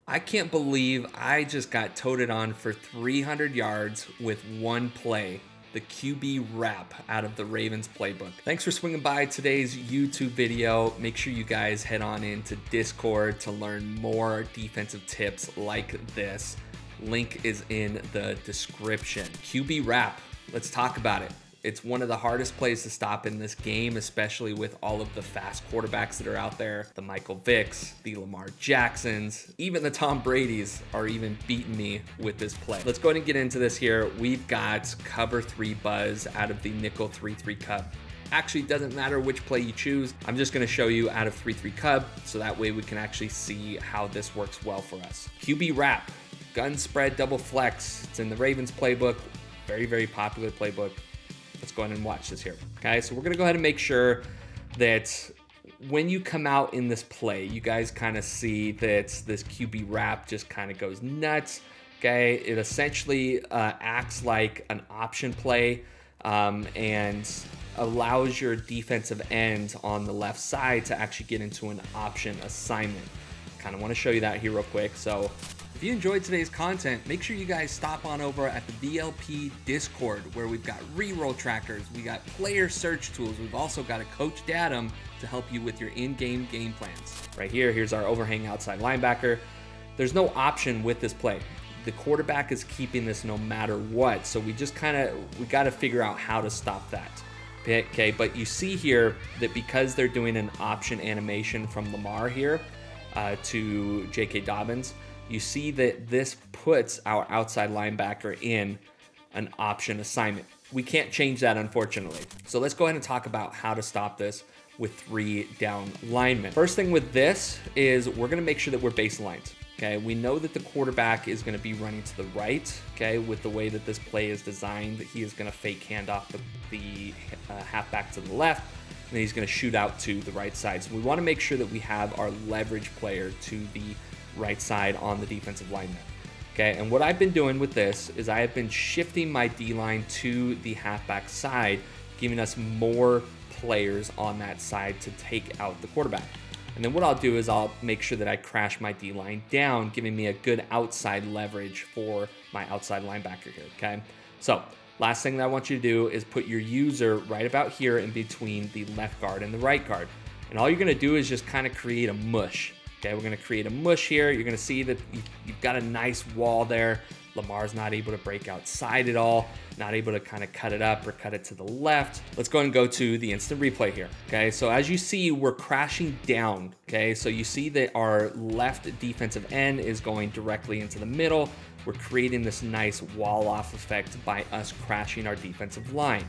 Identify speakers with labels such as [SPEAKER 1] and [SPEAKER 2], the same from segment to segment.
[SPEAKER 1] I can't believe I just got toted on for 300 yards with one play. The QB wrap out of the Ravens playbook. Thanks for swinging by today's YouTube video. Make sure you guys head on into Discord to learn more defensive tips like this. Link is in the description. QB wrap, let's talk about it. It's one of the hardest plays to stop in this game, especially with all of the fast quarterbacks that are out there. The Michael Vicks, the Lamar Jacksons, even the Tom Bradys are even beating me with this play. Let's go ahead and get into this here. We've got cover 3 buzz out of the nickel 3-3 cub. Actually, it doesn't matter which play you choose. I'm just gonna show you out of 3-3 cub, so that way we can actually see how this works well for us. QB wrap, gun spread, double flex. It's in the Ravens playbook, very, very popular playbook. Let's go ahead and watch this here. Okay, so we're gonna go ahead and make sure that when you come out in this play, you guys kind of see that this QB wrap just kind of goes nuts. Okay, it essentially acts like an option play and allows your defensive end on the left side to actually get into an option assignment. Kind of want to show you that here real quick. So if you enjoyed today's content, make sure you guys stop on over at the VLP Discord, where we've got reroll trackers, we got player search tools, we've also got a Coach Datum to help you with your in-game game plans. Right here, here's our overhang outside linebacker. There's no option with this play. The quarterback is keeping this no matter what, so we just we got to figure out how to stop that. Okay, but you see here that because they're doing an option animation from Lamar here to J.K. Dobbins, you see that this puts our outside linebacker in an option assignment. We can't change that, unfortunately. So let's go ahead and talk about how to stop this with 3 down linemen. First thing with this is we're gonna make sure that we're baselined. Okay, we know that the quarterback is gonna be running to the right, okay, with the way that this play is designed. He is gonna fake hand off the halfback to the left, and then he's gonna shoot out to the right side. So we wanna make sure that we have our leverage player to the right side on the defensive lineman. Okay, and what I've been doing with this is I have been shifting my D-line to the halfback side, giving us more players on that side to take out the quarterback. And then what I'll do is I'll make sure that I crash my D-line down, giving me a good outside leverage for my outside linebacker here, okay? So last thing that I want you to do is put your user right about here in between the left guard and the right guard. And all you're gonna do is just kind of create a mush. Okay, we're gonna create a mush here. You're gonna see that you've got a nice wall there. Lamar's not able to break outside at all, not able to kind of cut it up or cut it to the left. Let's go and go to the instant replay here. Okay, so as you see, we're crashing down. Okay, so you see that our left defensive end is going directly into the middle. We're creating this nice wall off effect by us crashing our defensive line.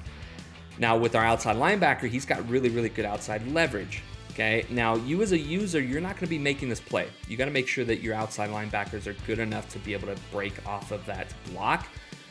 [SPEAKER 1] Now with our outside linebacker, he's got really, really good outside leverage. Okay, now you as a user, you're not gonna be making this play. You gotta make sure that your outside linebackers are good enough to be able to break off of that block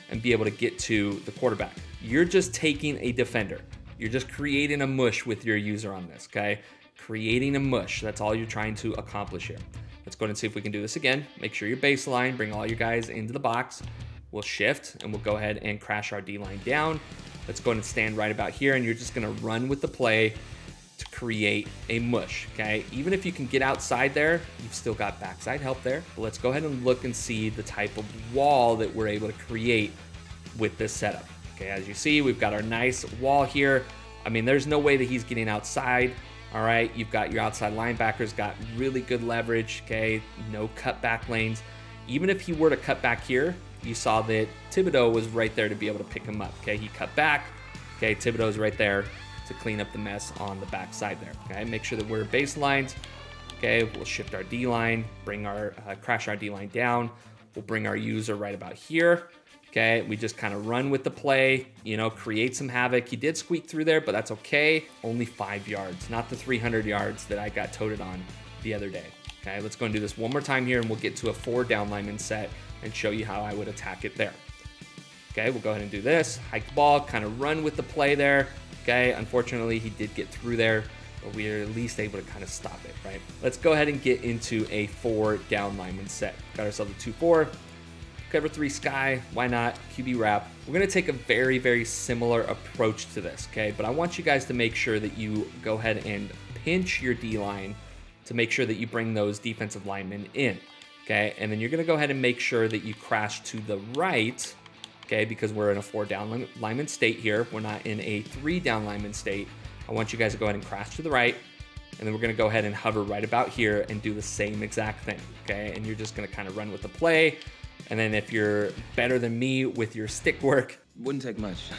[SPEAKER 1] and be able to get to the quarterback. You're just taking a defender. You're just creating a mush with your user on this, okay? Creating a mush, that's all you're trying to accomplish here. Let's go ahead and see if we can do this again. Make sure your baseline, bring all your guys into the box. We'll shift and we'll go ahead and crash our D-line down. Let's go ahead and stand right about here, and you're just gonna run with the play to create a mush, okay? Even if you can get outside there, you've still got backside help there. But let's go ahead and look and see the type of wall that we're able to create with this setup. Okay, as you see, we've got our nice wall here. I mean, there's no way that he's getting outside, all right? You've got your outside linebackers, got really good leverage, okay? No cutback lanes. Even if he were to cut back here, you saw that Thibodeau was right there to be able to pick him up, okay? He cut back, okay? Thibodeau's right there to clean up the mess on the back side there, okay? Make sure that we're baselined, okay? We'll shift our D-line, bring our, crash our D-line down. We'll bring our user right about here, okay? We just kind of run with the play, you know, create some havoc. He did squeak through there, but that's okay. Only 5 yards, not the 300 yards that I got toted on the other day, okay? Let's go and do this one more time here, and we'll get to a 4 down lineman set and show you how I would attack it there. Okay, we'll go ahead and do this. Hike the ball, kind of run with the play there. Okay, unfortunately, he did get through there, but we are at least able to kind of stop it, right? Let's go ahead and get into a 4 down lineman set. Got ourselves a 2-4. Cover 3 sky, why not? QB wrap. We're gonna take a very, very similar approach to this, okay? But I want you guys to make sure that you go ahead and pinch your D-line to make sure that you bring those defensive linemen in. okay? And then you're gonna go ahead and make sure that you crash to the right, okay? Because we're in a 4 down lineman state here. We're not in a 3 down lineman state. I want you guys to go ahead and crash to the right, and then we're gonna go ahead and hover right about here and do the same exact thing, okay? And you're just gonna kind of run with the play. And then if you're better than me with your stick work,
[SPEAKER 2] wouldn't take much.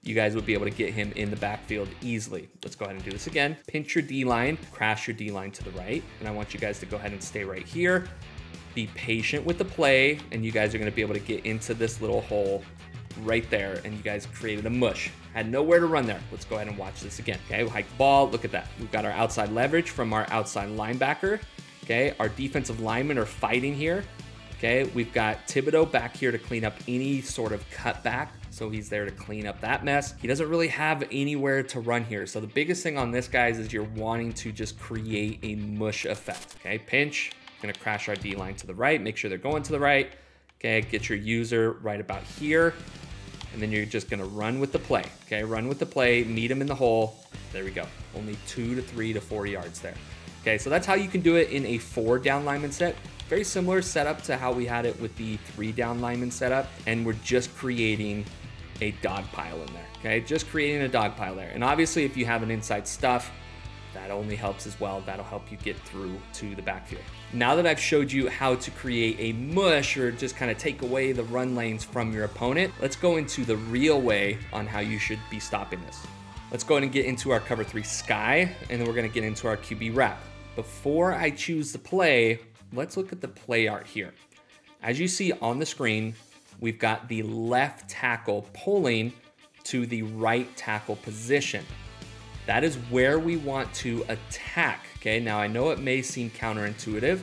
[SPEAKER 1] You guys would be able to get him in the backfield easily. Let's go ahead and do this again. Pinch your D-line, crash your D-line to the right. And I want you guys to go ahead and stay right here. Be patient with the play, and you guys are gonna be able to get into this little hole right there, and you guys created a mush. Had nowhere to run there. Let's go ahead and watch this again. Okay, we'll hike the ball, look at that. We've got our outside leverage from our outside linebacker. Okay, our defensive linemen are fighting here. Okay, we've got Thibodeau back here to clean up any sort of cutback. So he's there to clean up that mess. He doesn't really have anywhere to run here. So the biggest thing on this, guys, is you're wanting to just create a mush effect. Okay, pinch, gonna crash our D-line to the right, make sure they're going to the right. Okay, get your user right about here. And then you're just gonna run with the play. Okay, run with the play, meet him in the hole. There we go. Only 2 to 3 to 4 yards there. Okay, so that's how you can do it in a 4 down lineman set. Very similar setup to how we had it with the 3 down lineman setup. And we're just creating a dog pile in there. Okay, just creating a dog pile there. And obviously if you have an inside stuff, that only helps as well. That'll help you get through to the backfield. Now that I've showed you how to create a mush or just kind of take away the run lanes from your opponent, let's go into the real way on how you should be stopping this. Let's go ahead and get into our cover 3 sky, and then we're gonna get into our QB wrap. Before I choose the play, let's look at the play art here. As you see on the screen, we've got the left tackle pulling to the right tackle position. That is where we want to attack, okay? Now, I know it may seem counterintuitive,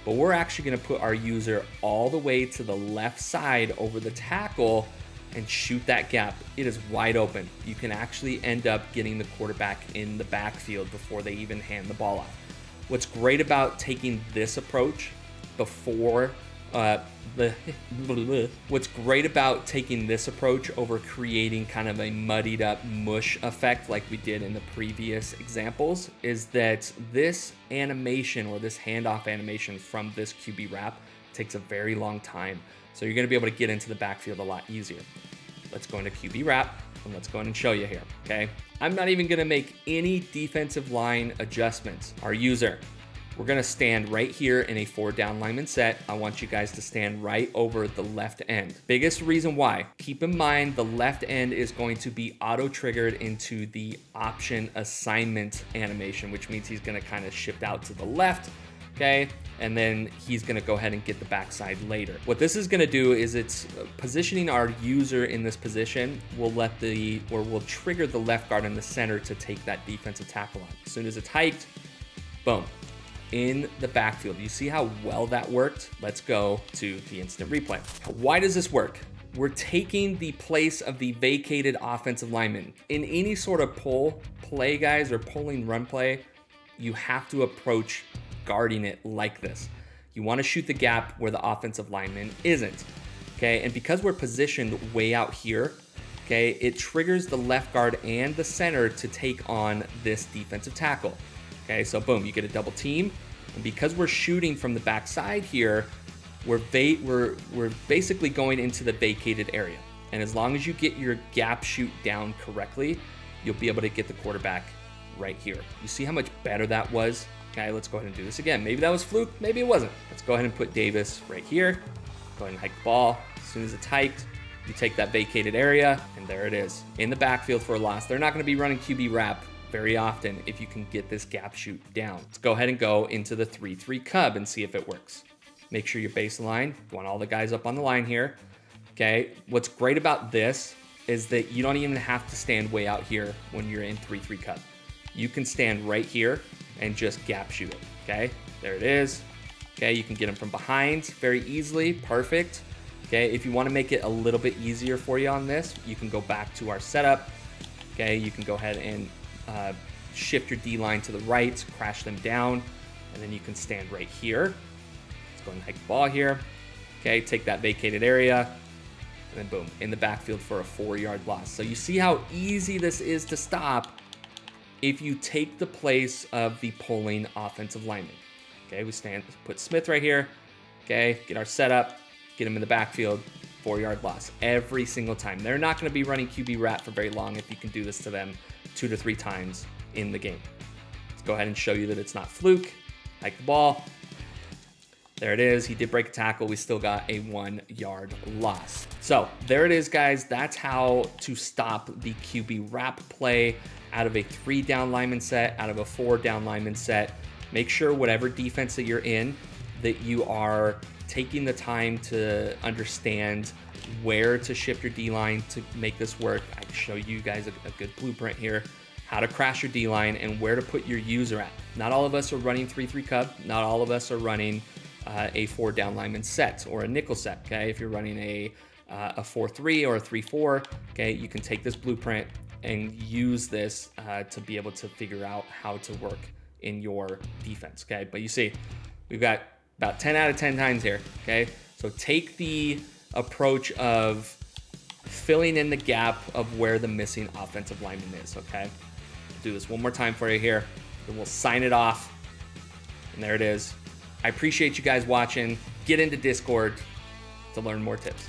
[SPEAKER 1] but we're actually gonna put our user all the way to the left side over the tackle and shoot that gap. It is wide open. You can actually end up getting the quarterback in the backfield before they even hand the ball off. What's great about taking this approach before what's great about taking this approach over creating kind of a muddied up mush effect like we did in the previous examples is that this animation or this handoff animation from this QB wrap takes a very long time. So you're gonna be able to get into the backfield a lot easier. Let's go into QB wrap and let's go ahead and show you here, okay? I'm not even gonna make any defensive line adjustments. Our user, we're gonna stand right here in a 4 down lineman set. I want you guys to stand right over the left end. Biggest reason why, keep in mind the left end is going to be auto-triggered into the option assignment animation, which means he's gonna kind of shift out to the left, okay? And then he's gonna go ahead and get the backside later. What this is gonna do is it's positioning our user in this position will trigger the left guard in the center to take that defensive tackle on. As soon as it's hiked, boom, in the backfield. You see how well that worked? Let's go to the instant replay. Why does this work? We're taking the place of the vacated offensive lineman. In any sort of pull play, guys, or pulling run play, you have to approach guarding it like this. You want to shoot the gap where the offensive lineman isn't, okay? And because we're positioned way out here, okay, it triggers the left guard and the center to take on this defensive tackle. Okay, so boom, you get a double team. And because we're shooting from the backside here, we're basically going into the vacated area. And as long as you get your gap shoot down correctly, you'll be able to get the quarterback right here. You see how much better that was? Okay, let's go ahead and do this again. Maybe that was fluke, maybe it wasn't. Let's go ahead and put Davis right here. Go ahead and hike the ball. As soon as it's hiked, you take that vacated area, and there it is. In the backfield for a loss. They're not gonna be running QB wrap very often if you can get this gap shoot down. Let's go ahead and go into the 3-3 cub and see if it works. Make sure your baseline, you want all the guys up on the line here. Okay, what's great about this is that you don't even have to stand way out here when you're in 3-3 cub. You can stand right here and just gap shoot it, okay? There it is. Okay, you can get them from behind very easily, perfect. Okay, if you wanna make it a little bit easier for you on this, you can go back to our setup. Okay, you can go ahead and shift your D-line to the right, crash them down, and then you can stand right here. Let's go ahead and hike the ball here. Okay, take that vacated area, and then boom, in the backfield for a 4-yard loss. So you see how easy this is to stop if you take the place of the pulling offensive lineman. Okay, we put Smith right here. okay? Get our setup, get them in the backfield, 4-yard loss every single time. They're not going to be running QB wrap for very long if you can do this to them 2 to 3 times in the game. Let's go ahead and show you that it's not fluke. Hike the ball. There it is. He did break a tackle. We still got a 1-yard loss. So there it is, guys. That's how to stop the QB wrap play out of a 3-down lineman set, out of a 4-down lineman set. Make sure whatever defense that you're in, that you are taking the time to understand where to shift your D-line to make this work. I can show you guys a good blueprint here, how to crash your D-line and where to put your user at. Not all of us are running 3-3 cub. Not all of us are running a 4-down lineman set or a nickel set, okay? If you're running a 4-3 or a 3-4, okay, you can take this blueprint and use this to be able to figure out how to work in your defense, okay? But you see, we've got about 10 out of 10 times here, okay? So take the approach of filling in the gap of where the missing offensive lineman is, okay? I'll do this one more time for you here, and we'll sign it off. And there it is. I appreciate you guys watching. Get into Discord to learn more tips.